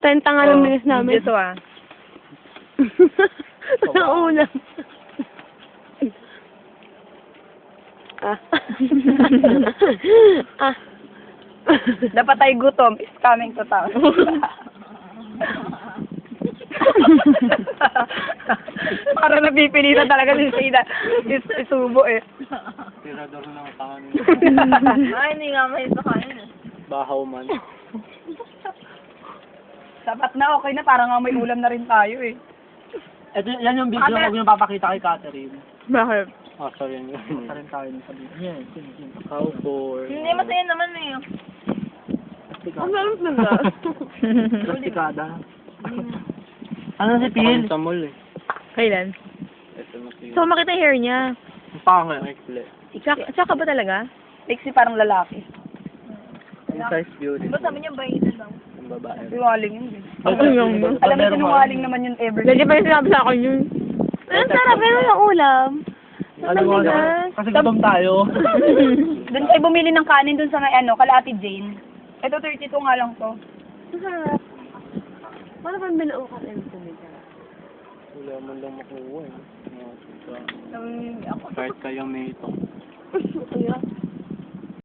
10 nga lang bilis namin. Dito ah. Ang ulam. Ah. Ah. Dapat tayo gutom is coming to town. Para napipilitan talaga si Sida. Isubo eh. Tirador ng tangan. Ay, hindi nga may isa kain. Bahaw man. Sapat na, okay na. Parang nga may ulam na rin tayo eh. Ito, yan yung video Ate- ko yung papakita kay Catherine. Bakit? Oh, sorry. Yan yung Catherine tayo sa video. Yes, yes. Cowboy. Hindi, masaya naman eh. Ang sarap na ba? Plastikada. Ano si Phil? Sa mall eh. Kailan? Ito na si... So, makita yung hair niya. Ang pangit. Ekle. Tsaka ba talaga? Sexy parang lalaki. Size beauty. Ba't sabi niya bahitan lang? Ang babae. Sinungaling yun eh. Yung Alam mo, sinungaling naman yun ever. Hindi pa yung sinabi sa akin yun. Ang sarap, pero yung ulam. Alam mo, kasi gutom tayo. Doon tayo bumili ng kanin doon sa may Kalati Jane. Ito 32 nga lang to. Ang sarap. Paano ba binuo ka rin tumita? Wala man lang makuha eh. Ako Kahit kayang may ito. Kaya,